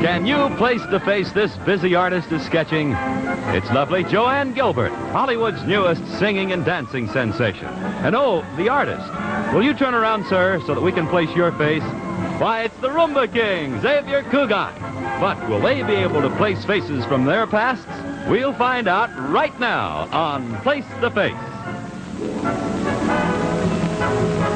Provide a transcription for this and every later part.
Can you place the face this busy artist is sketching? It's lovely Joanne Gilbert, Hollywood's newest singing and dancing sensation. And oh, the artist. Will you turn around, sir, so that we can place your face? Why, it's the Roomba King, Xavier Cugat. But will they be able to place faces from their pasts? We'll find out right now on Place the Face.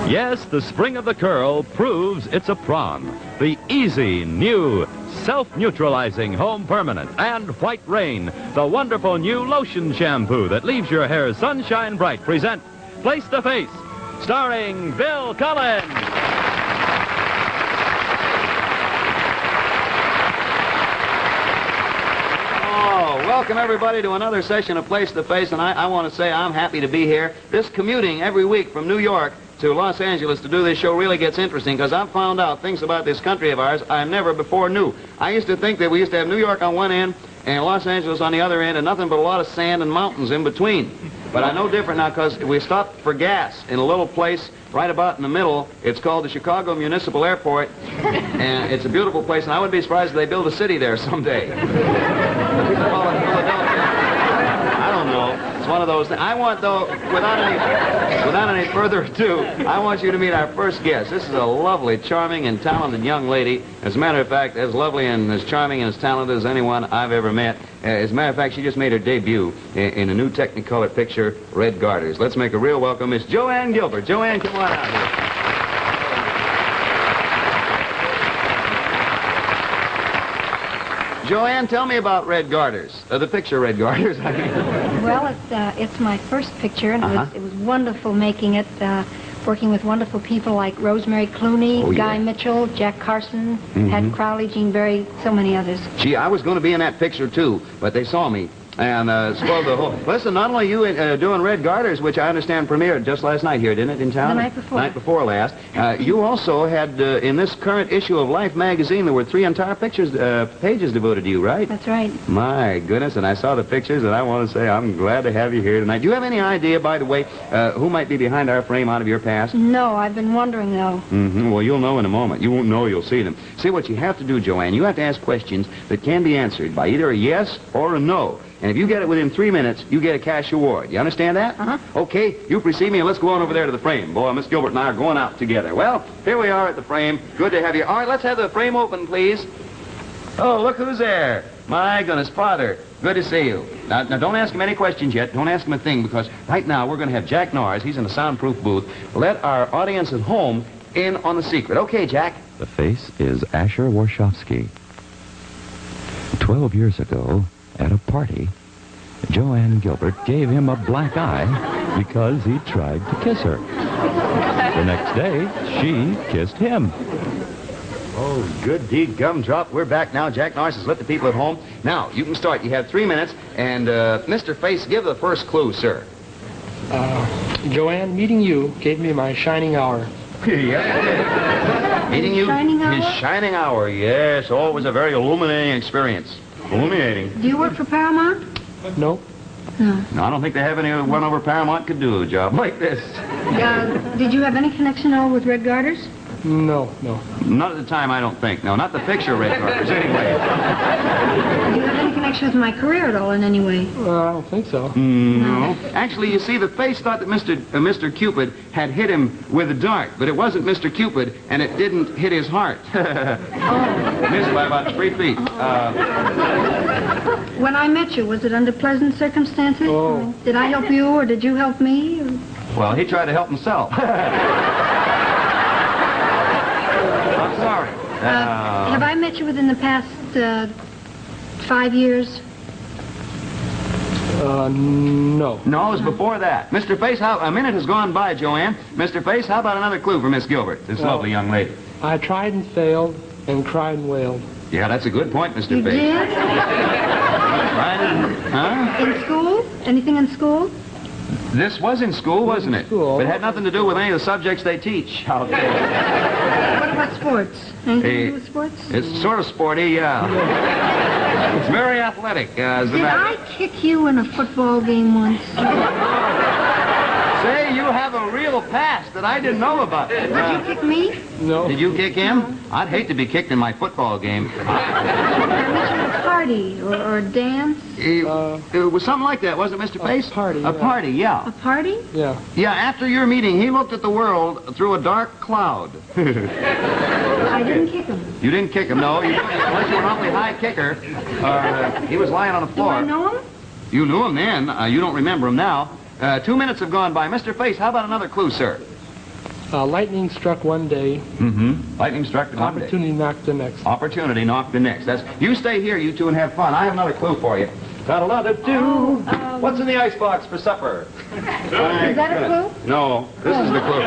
Yes, the spring of the curl proves it's a prawn. The easy, new, self-neutralizing Home Permanent and White Rain, the wonderful new lotion shampoo that leaves your hair sunshine bright, present Place the Face, starring Bill Cullen. Welcome, everybody, to another session of Place the Face, and I want to say I'm happy to be here. This commuting every week from New York to Los Angeles to do this show really gets interesting because I've found out things about this country of ours I never before knew. I used to think that we used to have New York on one end and Los Angeles on the other end and nothing but a lot of sand and mountains in between. But I know different now because we stopped for gas in a little place right about in the middle. It's called the Chicago Municipal Airport, and it's a beautiful place, and I wouldn't be surprised if they build a city there someday. People call it Philadelphia. I don't know. It's one of those things. I want, though, without any further ado, I want you to meet our first guest. This is a lovely, charming, and talented young lady. As a matter of fact, as lovely and as charming and as talented as anyone I've ever met. As a matter of fact, she just made her debut in a new Technicolor picture, Red Garters. Let's make a real welcome, Miss Joanne Gilbert. Joanne, come on out here. Joanne, tell me about Red Garters, the picture Red Garters. I mean. Well, it's my first picture, and it was wonderful making it, working with wonderful people like Rosemary Clooney, Guy Mitchell, Jack Carson, Pat Crowley, Gene Berry, so many others. Gee, I was going to be in that picture, too, but they saw me. And spoiled the whole... Listen, not only you doing Red Garters, which I understand premiered just last night here, didn't it, in town? The night before. Night before last. You also had, in this current issue of Life magazine, there were 3 entire pages devoted to you, right? That's right. My goodness, and I saw the pictures, and I want to say I'm glad to have you here tonight. Do you have any idea, by the way, who might be behind our frame out of your past? No, I've been wondering, though. Well, you'll know in a moment. You won't know, you'll see them. See, what you have to do, Joanne, you have to ask questions that can be answered by either a yes or a no. And if you get it within 3 minutes, you get a cash award. You understand that? Okay, you precede me, and let's go on over there to the frame. Boy, Miss Gilbert and I are going out together. Well, here we are at the frame. Good to have you. All right, let's have the frame open, please. Oh, look who's there. My goodness, Father. Good to see you. Now, don't ask him any questions yet. Don't ask him a thing, because right now we're going to have Jack Norris. He's in a soundproof booth. Let our audience at home in on the secret. Okay, Jack? The face is Asher Warshawski. 12 years ago, at a party, Joanne Gilbert gave him a black eye because he tried to kiss her. The next day, she kissed him. Oh, good deed, gumdrop. We're back now. Jack Norris has let the people at home. Now, you can start. You have 3 minutes. And, Mr. Face, give the first clue, sir. Joanne, meeting you gave me my shining hour. Yeah. Meeting you? Shining hour? His shining hour, yes. Oh, it was a very illuminating experience. Illuminating. Do you work for Paramount? No. No. No, I don't think they have anyone over Paramount could do a job like this. Did you have any connection at all with Red Garters? No. Not at the time, I don't think. No, not the picture Red Garters, anyway. Do you have any connection with my career at all in any way? I don't think so. No. Actually, you see, the Face thought that Mr. Cupid had hit him with a dart, but it wasn't Mr. Cupid, and it didn't hit his heart. Missed by about 3 feet. When I met you, was it under pleasant circumstances? Oh. Did I help you, or did you help me? Or... Well, he tried to help himself. I'm sorry. Have I met you within the past 5 years? No. No, it was before that. Mr. Face, a minute has gone by, Joanne. Mr. Face, how about another clue for Miss Gilbert, this lovely young lady? I tried and failed and cried and wailed. Yeah, that's a good point, Mr. You Face. did? Right? Huh? In school? Anything in school? This was in school, wasn't it? School. But it had nothing to do with any of the subjects they teach out there. What about sports? Anything to do with sports? It's sort of sporty, yeah. It's very athletic. Did I kick you in a football game once? Say, you have a real past that I didn't know about. Did you kick me? No. Did you kick him? I'd hate to be kicked in my football game. I met you at a party or a dance. It was something like that, wasn't it, Mr. Pace? Party, A yeah. party, yeah. A party? Yeah. Yeah, after your meeting, he looked at the world through a dark cloud. I didn't kick him. You didn't kick him, no. Unless you were an awfully high kicker. He was lying on the Do floor. I know him? You knew him then. You don't remember him now. 2 minutes have gone by. Mr. Face, how about another clue, sir? Lightning struck one day. Mm-hmm. Lightning struck the one day. Opportunity knocked the next. Opportunity knocked the next. You stay here, you two, and have fun. I have another clue for you. Ta-da-da-da-doo. What's in the icebox for supper? Is that a clue? No, this is the clue.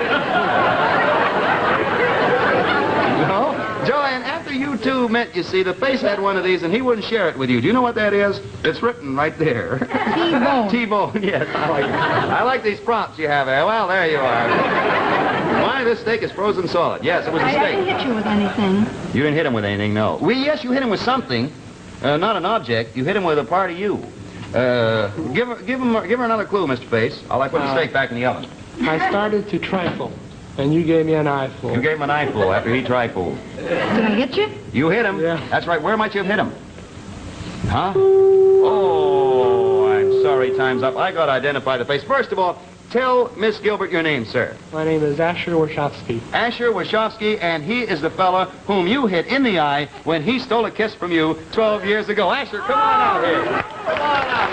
No? Joanne, after you two met, you see, the Face had one of these, and he wouldn't share it with you. Do you know what that is? It's written right there. T-bone. T-bone, yes. I like these props you have there. Well, there you are. Why, this steak is frozen solid. Yes, it was a I didn't steak. hit you with anything. You didn't hit him with anything, no. Well, yes, you hit him with something. Not an object. You hit him with a part of you. Give her another clue, Mr. Face. I'll put the steak back in the oven. I started to trifle, and you gave me an eyeful. You gave him an eyeful after he trifled. Did I hit you? You hit him. Yeah. That's right. Where might you have hit him? Huh? Oh, I'm sorry. Time's up. I got to identify the Face. First of all, tell Miss Gilbert your name, sir. My name is Asher Warshawski. Asher Wachowski, and he is the fella whom you hit in the eye when he stole a kiss from you 12 years ago. Asher, come on out here. Come on out.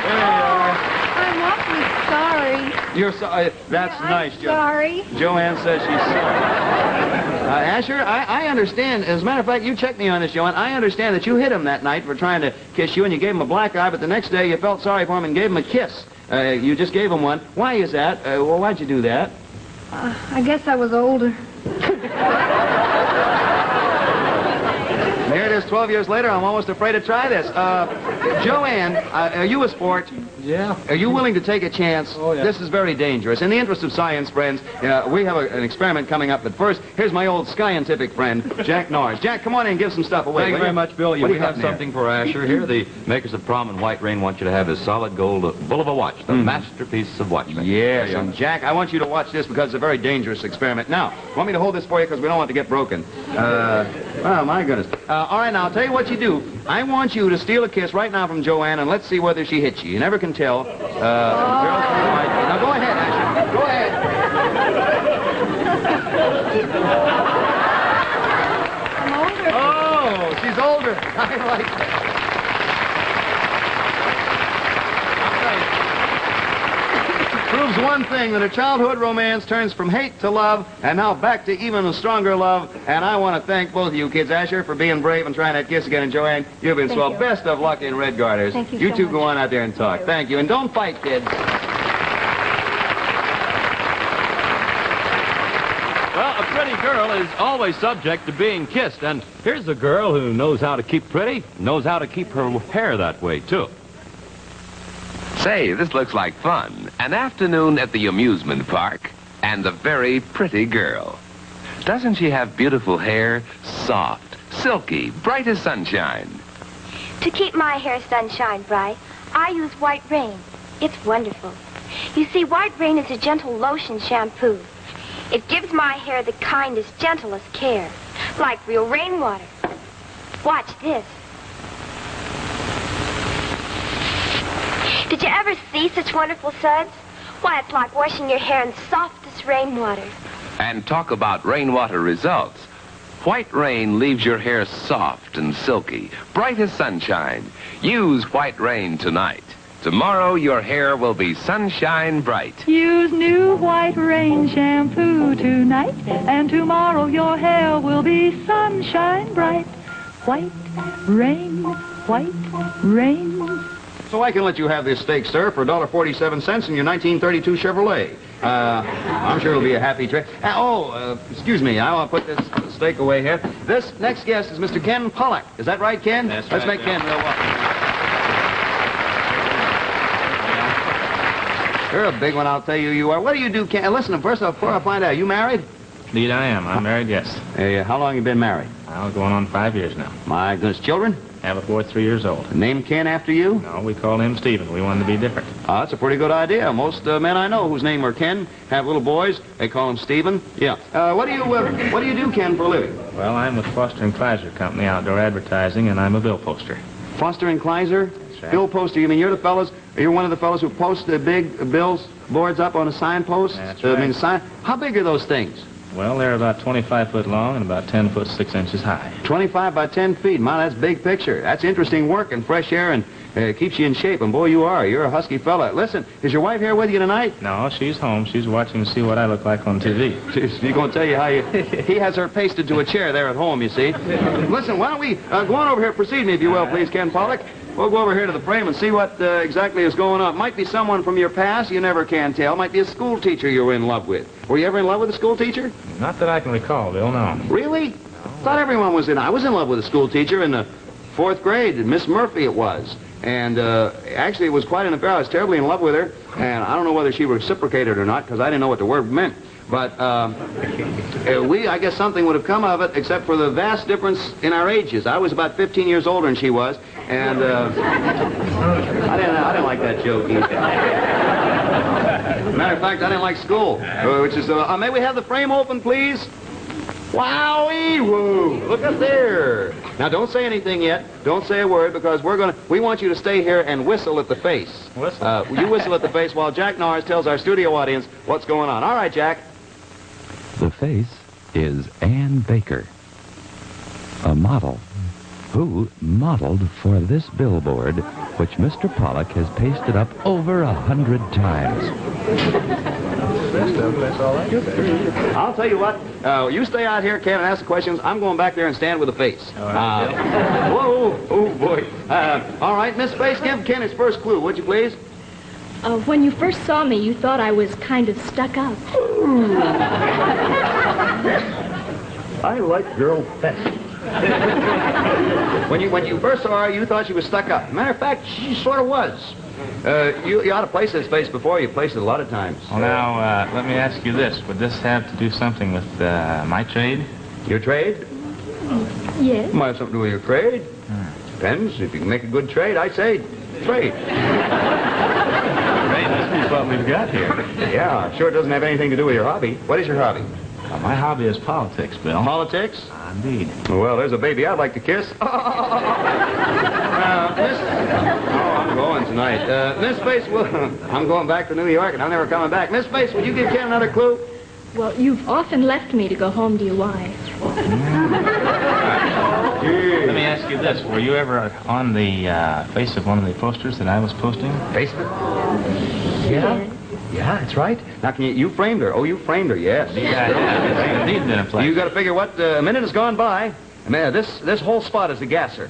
There you are. I'm awfully sorry. You're sorry. That's I'm nice, Jo. sorry. Joanne says she's sorry. Asher, I understand. As a matter of fact, you checked me on this, Joanne. I understand that you hit him that night for trying to kiss you, and you gave him a black eye, but the next day you felt sorry for him and gave him a kiss. You just gave him one. Why is that? Well, why'd you do that? I guess I was older. There it is, 12 years later. I'm almost afraid to try this. Joanne, are you a sport? Yeah. Are you willing to take a chance? Oh, yeah. This is very dangerous. In the interest of science, friends, we have an experiment coming up. But first, here's my old scientific friend, Jack Norris. Jack, come on in and give some stuff away. Thank you very much, Bill. What do We you have got there? something for Asher here. The makers of Prom and White Rain want you to have this solid gold bull of a watch, the masterpiece of watchmaking. Yes, and Jack, I want you to watch this because it's a very dangerous experiment. Now, want me to hold this for you because we don't want it to get broken? Oh, my goodness. All right, now, I'll tell you what you do. I want you to steal a kiss right now from Joanne, and let's see whether she hits you. You never can tell. Girls from the right. Now, go ahead, Asher. Go ahead. I'm older. Oh, she's older. I like that. Proves one thing, that a childhood romance turns from hate to love, and now back to even a stronger love. And I want to thank both of you kids, Asher, for being brave and trying that kiss again. And Joanne, you've been Thank swell. you. Best of luck in Red Garters. Thank you You so two much. go on out there and talk. Thank you. And don't fight, kids. Well, a pretty girl is always subject to being kissed, and here's a girl who knows how to keep pretty, knows how to keep her hair that way, too. Say, this looks like fun. An afternoon at the amusement park and a very pretty girl. Doesn't she have beautiful hair? Soft, silky, bright as sunshine. To keep my hair sunshine bright, I use White Rain. It's wonderful. You see, White Rain is a gentle lotion shampoo. It gives my hair the kindest, gentlest care, like real rainwater. Watch this. Did you ever see such wonderful suds? Why, it's like washing your hair in softest rainwater. And talk about rainwater results. White Rain leaves your hair soft and silky, bright as sunshine. Use White Rain tonight. Tomorrow, your hair will be sunshine bright. Use new White Rain shampoo tonight, and tomorrow your hair will be sunshine bright. White Rain, White Rain. So I can let you have this steak, sir, for $1.47 in your 1932 Chevrolet. I'm sure it'll be a happy trip. Excuse me. I want to put this steak away here. This next guest is Mr. Ken Pollock. Is that right, Ken? That's Let's right, make Ken real welcome. You're a big one, I'll tell you you are. What do you do, Ken? Listen, first off, before I find out, are you married? Indeed I am. I'm married, yes. How long you been married? Well, going on 5 years now. My goodness. Children? Have a boy 3 years old. Name Ken after you? No, we call him Stephen. We wanted to be different. That's a pretty good idea. Most men I know whose name are Ken have little boys. They call him Stephen. Yeah. What do you do, Ken, for a living? Well, I'm with Foster and Kleiser Company, outdoor advertising, and I'm a bill poster. Foster and Kleiser? That's right. Bill poster. You mean you're one of the fellows who post the big bills boards up on a signpost? That's right. How big are those things? Well, they're about 25 foot long and about 10 foot 6 inches high. 25 by 10 feet. My, that's big picture. That's interesting work and fresh air and keeps you in shape. And boy, you're a husky fella. Listen, is your wife here with you tonight? No, she's home. She's watching to see what I look like on TV. She's going to tell you how he has her pasted to a chair there at home, you see. Listen, why don't we go on over here, precede me, if you will, please, Ken Pollock. We'll go over here to the frame and see what exactly is going on. Might be someone from your past, you never can tell. Might be a school teacher you were in love with. Were you ever in love with a school teacher? Not that I can recall, Bill, no. Really? No. Thought everyone was in. I was in love with a school teacher in the 4th grade. Miss Murphy it was. And actually it was quite an affair. I was terribly in love with her. And I don't know whether she reciprocated or not because I didn't know what the word meant. But I guess something would have come of it except for the vast difference in our ages. I was about 15 years older than she was. And I didn't like that joke either. Matter of fact, I didn't like school, which is, may we have the frame open, please? Wowie, woo, look up there. Now, don't say anything yet. Don't say a word, because we want you to stay here and whistle at the face. Whistle? You whistle at the face while Jack Norris tells our studio audience what's going on. All right, Jack. The face is Ann Baker, a model who modeled for this billboard, which Mr. Pollock has pasted up over 100 times. That's all right. I'll tell you what, you stay out here, Ken, and ask the questions. I'm going back there and stand with the face. All right, whoa, oh, boy. All right, Miss Face, give Ken his first clue, would you please? When you first saw me, you thought I was kind of stuck up. I like girl best. When you first saw her, you thought she was stuck up. Matter of fact, she sort of was. You ought to place this face before. You placed it a lot of times. Well, now, let me ask you this. Would this have to do something with my trade? Your trade? Yes. Might have something to do with your trade. Depends. If you can make a good trade, I say trade. Trade must be what we've got here. Yeah, sure it doesn't have anything to do with your hobby. What is your hobby? Well, my hobby is politics, Bill. Politics? Indeed. Well, there's a baby I'd like to kiss. I'm going tonight. Miss Face, I'm going back to New York, and I'm never coming back. Miss Face, would you give Ken another clue? Well, you've often left me to go home to your wife. Let me ask you this. Were you ever on the face of one of the posters that I was posting? Face of it? Yeah. Yeah, that's right. Now, you framed her. Oh, you framed her, yes. Yeah, it's indeed been a pleasure. You got to figure what a minute has gone by. Man, this whole spot is a gasser.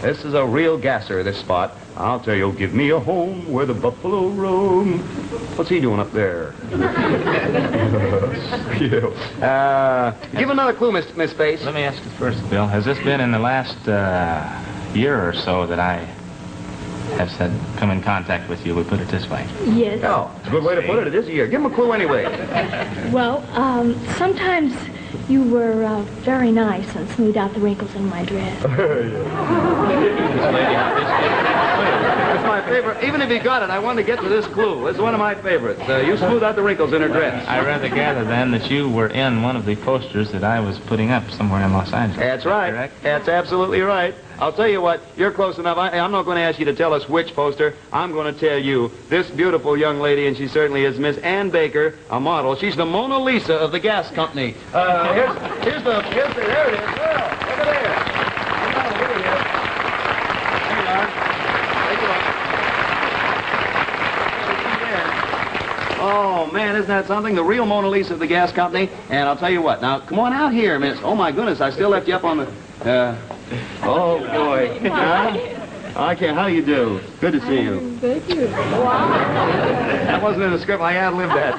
This is a real gasser, this spot. I'll tell you, give me a home where the buffalo roam. What's he doing up there? Give another clue, Miss Face. Let me ask you first, Bill. Has this been in the last year or so that I have come in contact with you? We put it this way. Yes. Oh, it's a good way to put it. It is a year. Give him a clue anyway. Well, sometimes you were very nice and smoothed out the wrinkles in my dress. It's my favorite. Even if you got it, I wanted to get to this clue. It's one of my favorites. You smooth out the wrinkles in her dress. I rather gather, then, that you were in one of the posters that I was putting up somewhere in Los Angeles. That's right. Correct? That's absolutely right. I'll tell you what, you're close enough. I'm not going to ask you to tell us which poster. I'm going to tell you. This beautiful young lady, and she certainly is Miss Ann Baker, a model. She's the Mona Lisa of the gas company. There it is. Well, look at there. I'm not over here. Hang on. Take a look. Oh, man, isn't that something? The real Mona Lisa of the gas company. And I'll tell you what. Now, come on out here, miss. Oh, my goodness, I still left you up on the... oh, boy. I can't. How do you do? Good to see you. Thank you. Wow. That wasn't in the script. I ad-libbed that.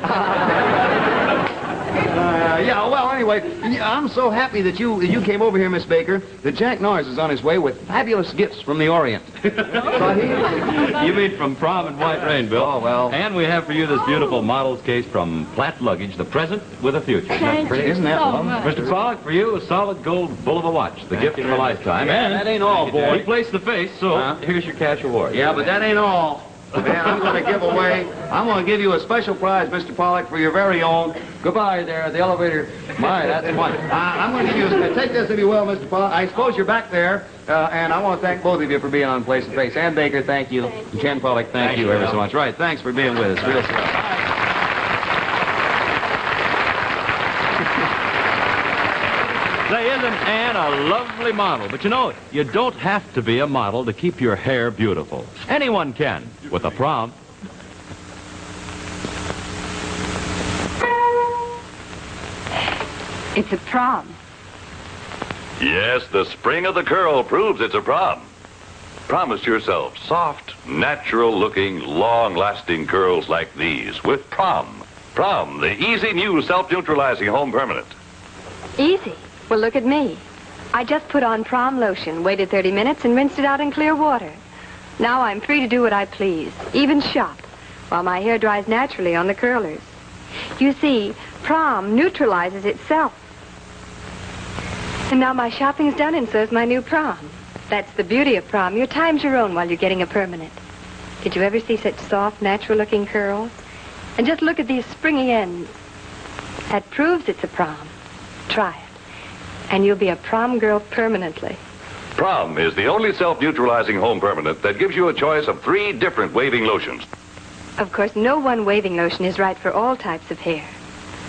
Yeah, well, anyway, I'm so happy that you came over here, Miss Baker, that Jack Norris is on his way with fabulous gifts from the Orient. You mean from Prom and White Rain, Bill? Oh, well. And we have for you this beautiful model's case from Platt Luggage, the present with a future. Thank you Isn't that so lovely? much. Mr. Pollock, for you, a solid gold bull of a watch, the gift of a lifetime. Yeah, that ain't all, boy. We placed the face, so here's your cash award. Yeah, but that ain't all. Man, I'm going to give you a special prize, Mr. Pollock, for your very own. Goodbye there, the elevator. My, that's fun. I'm going to give you take this if you will, Mr. Pollock. I suppose you're back there, and I want to thank both of you for being on Place to Face. Ann Baker, thank you. And Ken Pollock, thank you ever so much. Right, thanks for being with us. Real swell. Say, isn't Ann a lovely model? But you know, you don't have to be a model to keep your hair beautiful. Anyone can, with a Prom. It's a prom. Yes, the spring of the curl proves it's a prom. Promise yourself soft, natural-looking, long-lasting curls like these with Prom. Prom, the easy new self-neutralizing home permanent. Easy. Well, look at me. I just put on Prom lotion, waited 30 minutes, and rinsed it out in clear water. Now I'm free to do what I please, even shop, while my hair dries naturally on the curlers. You see, Prom neutralizes itself. And now my shopping's done, and so's my new Prom. That's the beauty of Prom. Your time's your own while you're getting a permanent. Did you ever see such soft, natural-looking curls? And just look at these springy ends. That proves it's a Prom. Try it. And you'll be a Prom girl permanently. Prom is the only self-neutralizing home permanent that gives you a choice of 3 different waving lotions. Of course, no one waving lotion is right for all types of hair.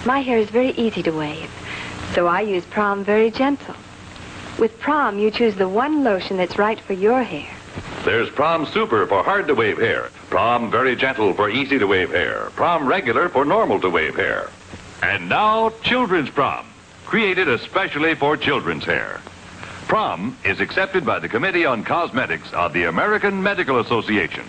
My hair is very easy to wave, so I use Prom Very Gentle. With Prom, you choose the one lotion that's right for your hair. There's Prom Super for hard-to-wave hair, Prom Very Gentle for easy-to-wave hair, Prom Regular for normal-to-wave hair. And now, Children's Prom, created especially for children's hair. Prom is accepted by the Committee on Cosmetics of the American Medical Association.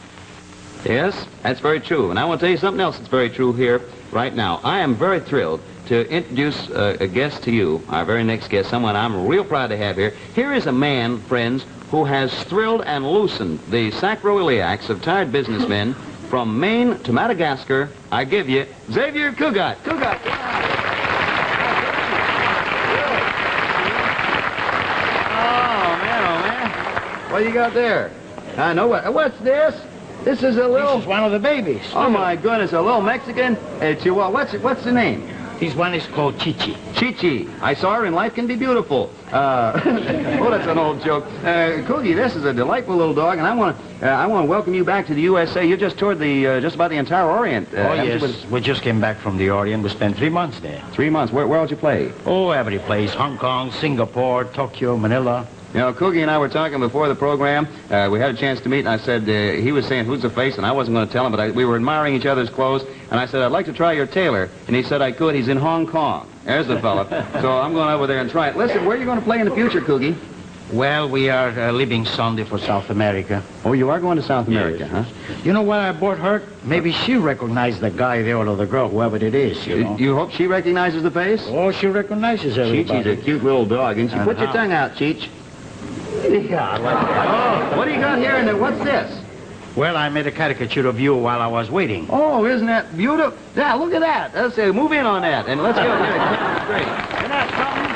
Yes, that's very true. And I want to tell you something else that's very true here right now. I am very thrilled to introduce a guest to you, our very next guest, someone I'm real proud to have here. Here is a man, friends, who has thrilled and loosened the sacroiliacs of tired businessmen from Maine to Madagascar. I give you Xavier Cugat. Cugat. What you got there? I know what. What's this? This is a little... This is one of the babies. Oh, my goodness, a little Mexican chihuahua. What's the name? This one is called Chichi. Chichi. I saw her in Life Can Be Beautiful. Oh, that's an old joke. Coogie, this is a delightful little dog, and I want to welcome you back to the USA. You just toured just about the entire Orient. Oh, yes. We just came back from the Orient. We spent 3 months there. 3 months. Where did you play? Oh, every place. Hong Kong, Singapore, Tokyo, Manila. You know, Coogie and I were talking before the program. We had a chance to meet, and I said, he was saying, who's the face? And I wasn't going to tell him, but we were admiring each other's clothes. And I said, I'd like to try your tailor. And he said I could. He's in Hong Kong. There's the fella. So I'm going over there and try it. Listen, where are you going to play in the future, Coogie? Well, we are leaving Sunday for South America. Oh, you are going to South America, yes. Huh? You know what I bought her? Maybe she recognized the guy there or the girl, whoever it is, you know. You hope she recognizes the face? Oh, she recognizes everybody. Chi-Chi's a cute little dog, isn't she? Put your tongue out, Cheech. Yeah, I like that. Oh, what do you got here? And what's this? Well, I made a caricature of you while I was waiting. Oh, isn't that beautiful? Yeah, look at that. Let's say, move in on that, and let's go get it straight. Isn't that something?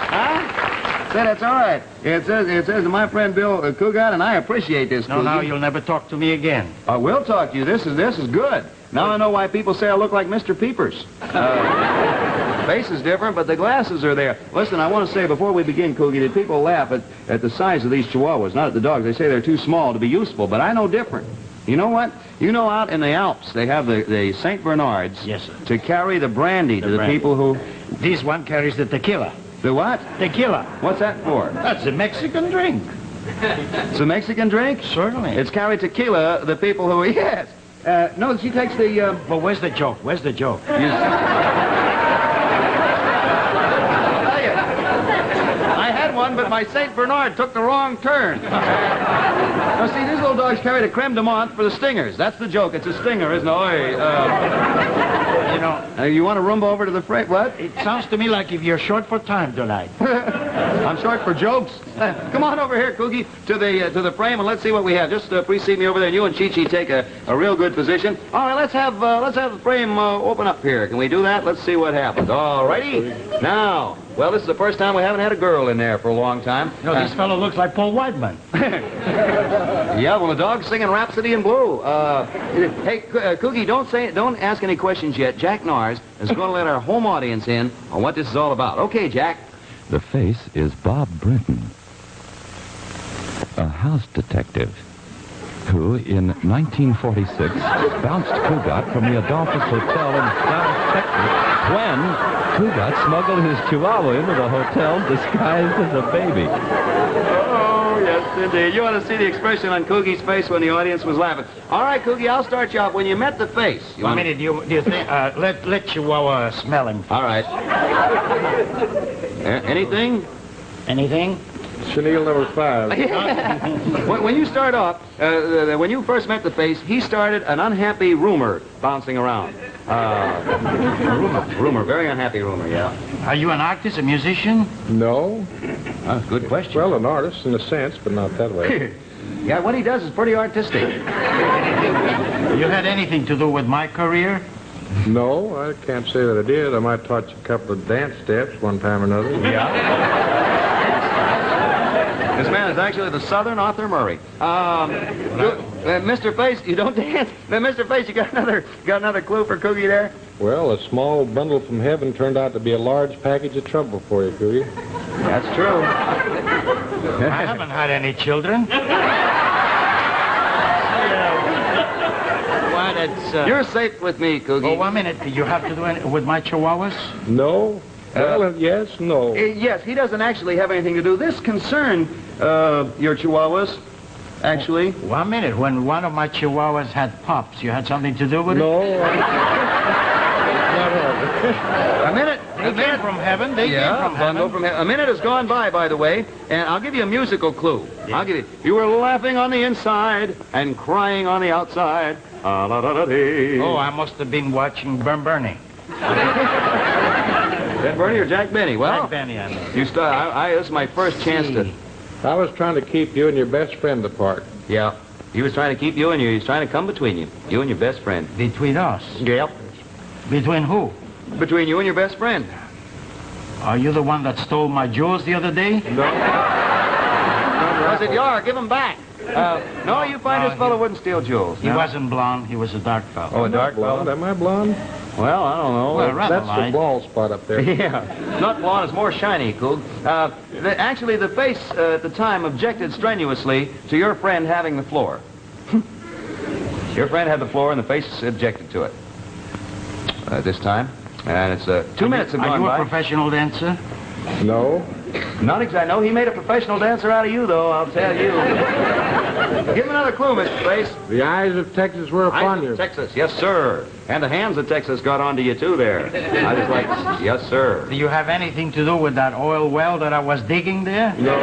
Huh? Say, that's all right. It says to my friend Bill Cugat, and I appreciate this. No, now you'll never talk to me again. I will talk to you. This is good. Now I know why people say I look like Mr. Peepers. Face is different, but the glasses are there. Listen, I want to say before we begin, Coogie, that people laugh at the size of these chihuahuas, not at the dogs. They say they're too small to be useful, but I know different. You know what? You know out in the Alps, they have the St. Bernards. Yes, sir. To carry the brandy to the people who... This one carries the tequila. The what? Tequila. What's that for? That's a Mexican drink. It's a Mexican drink? Certainly. It's carried tequila, the people who... Yes. No, she takes the... But where's the joke? Where's the joke? But my St. Bernard took the wrong turn. Now, see, these Bulldogs carry the creme de menthe for the stingers. That's the joke. It's a stinger, isn't it? Oi, You know, you want to Roomba over to the frame? What? it sounds to me like if you're short for time tonight. I'm short for jokes. Come on over here, Cookie, to the frame, and let's see what we have. Just precede me over there, and you and Chi-Chi take a real good position. All right, let's have the frame open up here. Can we do that? Let's see what happens. All righty. Now, well, this is the first time we haven't had a girl in there for a long time. You know, this fellow looks like Paul Whiteman. Yeah, well, the dog's singing Rhapsody in Blue. Hey, Cookie, don't ask any questions yet. Jack Nars is going to let our home audience in on what this is all about. Okay, Jack. The face is Bob Brinton, a house detective who, in 1946, bounced Cougat from the Adolphus Hotel in Dallas, Texas, when Cougat smuggled his Chihuahua into the hotel disguised as a baby. Oh, yes, indeed. You ought to see the expression on Coogie's face when the audience was laughing. All right, Coogie, I'll start you off. When you met the face... I mean, do you think... let Chihuahua smell him. All right. Anything? Anything? Chenille number 5. When you start off, when you first met the face, he started an unhappy rumor bouncing around. Rumor, very unhappy rumor, yeah. Are you an artist, a musician? No. Good question. Well, an artist in a sense, but not that way. Yeah, what he does is pretty artistic. You had anything to do with my career? No, I can't say that I did. I might taught you a couple of dance steps one time or another. Yeah. This man is actually the Southern Arthur Murray. Mr. Face, you don't dance. Mr. Face, you got another clue for Coogie there? Well, a small bundle from heaven turned out to be a large package of trouble for you, Coogie. That's true. I haven't had any children. You're safe with me, Coogie. Oh, 1 minute. Do you have to do anything with my chihuahuas? No. Well, yes, no. Yes, he doesn't actually have anything to do. This concerned your chihuahuas, actually. 1 minute. When one of my chihuahuas had pups, you had something to do with it? No. A minute. They came from heaven. They came from heaven. A minute has gone by the way, and I'll give you a musical clue. Yeah. I'll give you. You were laughing on the inside and crying on the outside. Oh, I must have been watching Bernie. Ben Bernie or Jack Benny? Well, Jack Benny, I know. This is my first chance to... I was trying to keep you and your best friend apart. Yeah. He was trying to keep you and you. He was trying to come between you. You and your best friend. Between us? Yep. Between who? Between you and your best friend. Are you the one that stole my jewels the other day? No. Was it your? Give them back. No, you find this fellow wouldn't steal jewels. He wasn't blonde. He was a dark fellow. Oh, a dark blonde? Am I blonde? Well, I don't know. Well, that's light. the bald spot up there. Yeah. Not blonde. It's more shiny, Coog. Actually, the face at the time objected strenuously to your friend having the floor. Your friend had the floor, and the face objected to it. This time. And it's 2 minutes have gone by. Are you a professional dancer? No. Not exactly. No, he made a professional dancer out of you, though, I'll tell you. Give him another clue, Mr. Face. The eyes of Texas were upon you. Texas, yes, sir. And the hands of Texas got onto you, too, there. I was like, yes, sir. Do you have anything to do with that oil well that I was digging there? No.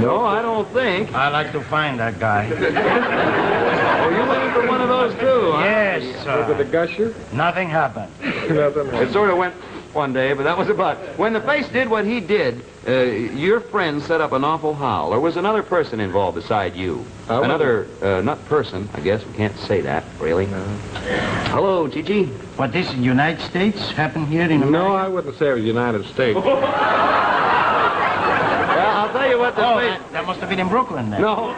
No, I don't think. I'd like to find that guy. Oh, you went in for one of those, too, huh? Yes, sir. Was it a gusher? Nothing happened. Nothing happened. It sort of went one day, but that was about... When the face did what he did, your friend set up an awful howl. There was another person involved beside you. Another, not person, I guess. We can't say that, really. No. Hello, Chi-Chi. What, this in the United States happened here in America? No, I wouldn't say it was the United States. Well, I'll tell you what the face... That must have been in Brooklyn, then. No.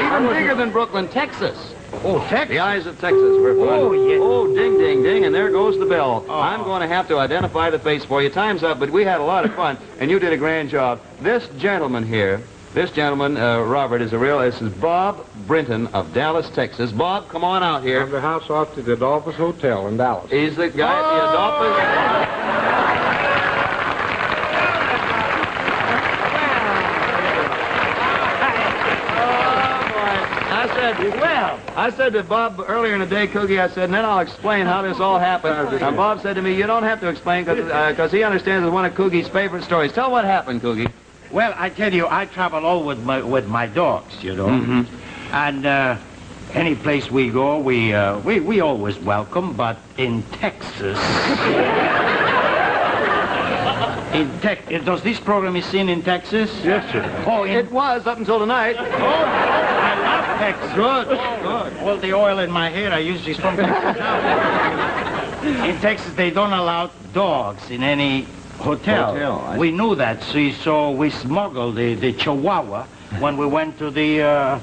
Even bigger than Brooklyn, Texas. Oh, Texas? The eyes of Texas were fun. Oh, yeah. Oh, ding, ding, ding, and there goes the bell. Oh. I'm going to have to identify the face for you. Time's up, but we had a lot of fun, and you did a grand job. This gentleman here, Robert, this is Bob Brinton of Dallas, Texas. Bob, come on out here. I'm the house off to the Adolphus Hotel in Dallas. He's the guy at the Adolphus... I said to Bob earlier in the day, Coogie, I said, and then I'll explain how this all happened. And Bob said to me, you don't have to explain because he understands it's one of Coogie's favorite stories. Tell what happened, Coogie. Well, I tell you, I travel all with my dogs, you know. And any place we go, we always welcome. But in Texas, does this program is seen in Texas? Yes, sir. Oh, It was up until tonight. I love Texas. Good. All the oil in my hair I use is from Texas now. In Texas, they don't allow dogs in any hotel. We knew that, see, so we smuggled the Chihuahua when we went to the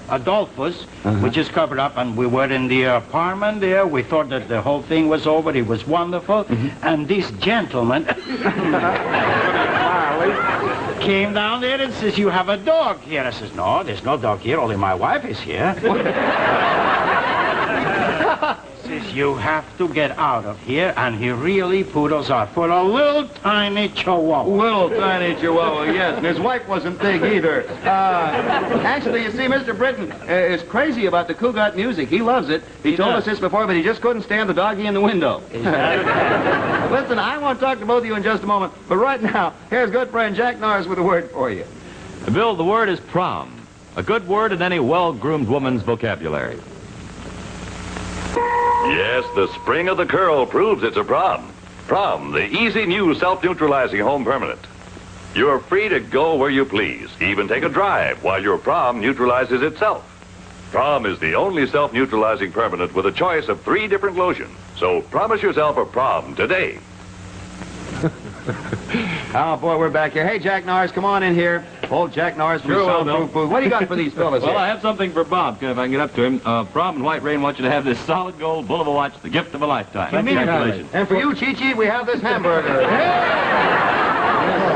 Adolphus. We just covered up, and we were in the apartment there. We thought that the whole thing was over. It was wonderful. And this gentleman came down there and says, "You have a dog here." I says, "No, there's no dog here. Only my wife is here." Says, "You have to get out of here," and he really put us out for a little tiny Chihuahua. Little tiny Chihuahua, yes. And his wife wasn't big either. Actually, you see, Mr. Britton is crazy about the Cougat music. He loves it. He told us this before, but he just couldn't stand the doggy in the window. Listen, I want to talk to both of you in just a moment, but right now, here's good friend Jack Norris with a word for you. Bill, the word is prom. A good word in any well-groomed woman's vocabulary. Yes, the spring of the curl proves it's a prom. Prom, the easy new self-neutralizing home permanent. You're free to go where you please, even take a drive while your prom neutralizes itself. Prom is the only self-neutralizing permanent with a choice of 3 different lotions. So promise yourself a prom today. Oh, boy, we're back here. Hey, Jack Norris, come on in here. Old Jack Norris from Soundproof Food. What do you got for these fellas Well, here? I have something for Bob, if I can get up to him. Prom and White Rain want you to have this solid gold Bulova watch, the gift of a lifetime. Congratulations. And for you, Chi-Chi, we have this hamburger.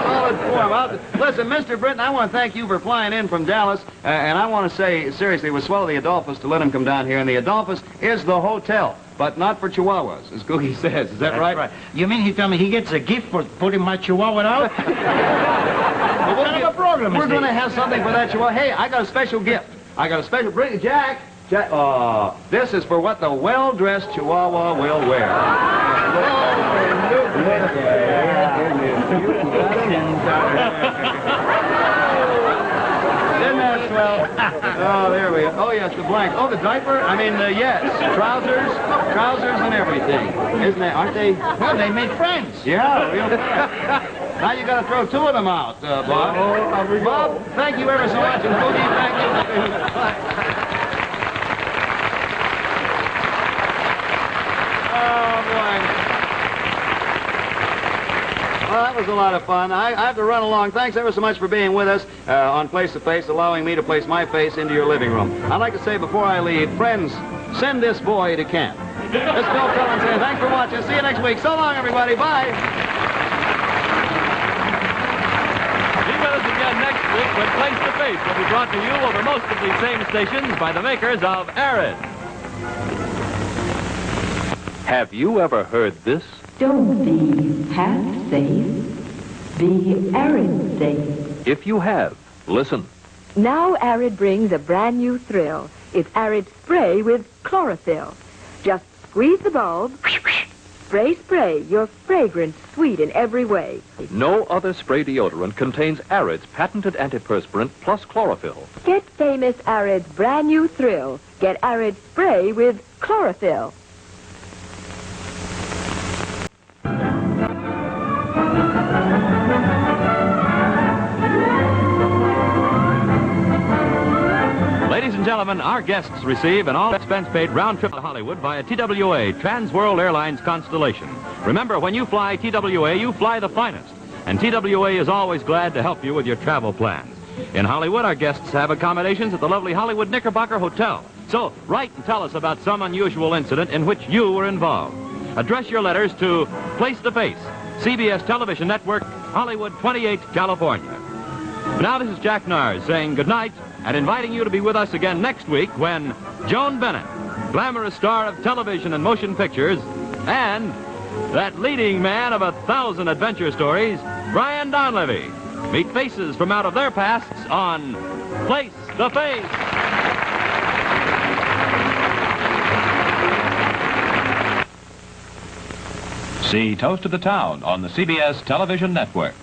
Solid form. Listen, Mr. Britton, I want to thank you for flying in from Dallas. And I want to say, seriously, it was swell of the Adolphus to let him come down here. And the Adolphus is the hotel, but not for Chihuahuas, as Cookie says. Is that That's right? right. You mean he told me he gets a gift for putting my Chihuahua out? What kind of a program is We're going to this? have something for that Chihuahua. Hey, I got a special gift. Bring it, Jack. This is for what the well-dressed Chihuahua will wear. Isn't that swell? Oh, there we go. Oh, yes, the blank. Oh, the diaper? I mean, yes. Trousers and everything. Isn't that, aren't they? Well, they made friends. Yeah, real. Now you got to throw 2 of them out, Bob. Bob, thank you ever so much, and Boogie, thank you. Oh, boy. Well, that was a lot of fun. I have to run along. Thanks ever so much for being with us on Place to Face, allowing me to place my face into your living room. I'd like to say before I leave, friends, send this boy to camp. This is Bill Cullen saying thanks for watching. See you next week. So long, everybody. Bye. Be with us again next week when Place to Face will be brought to you over most of these same stations by the makers of Arid. Have you ever heard this? Don't be half safe. Be Arid safe. If you have, listen. Now Arid brings a brand new thrill. It's Arid Spray with chlorophyll. Just squeeze the bulb, spray, your fragrance sweet in every way. No other spray deodorant contains Arid's patented antiperspirant plus chlorophyll. Get famous Arid's brand new thrill. Get Arid Spray with chlorophyll. Ladies and gentlemen, our guests receive an all-expense-paid round trip to Hollywood via TWA, Trans-World Airlines Constellation. Remember, when you fly TWA, you fly the finest. And TWA is always glad to help you with your travel plans. In Hollywood, our guests have accommodations at the lovely Hollywood Knickerbocker Hotel. So, write and tell us about some unusual incident in which you were involved. Address your letters to Place to Face, CBS Television Network, Hollywood 28, California. Now, this is Jack Norris saying good night and inviting you to be with us again next week when Joan Bennett, glamorous star of television and motion pictures, and that leading man of 1,000 adventure stories, Brian Donlevy, meet faces from out of their pasts on Place to Face. See Toast of the Town on the CBS Television Network.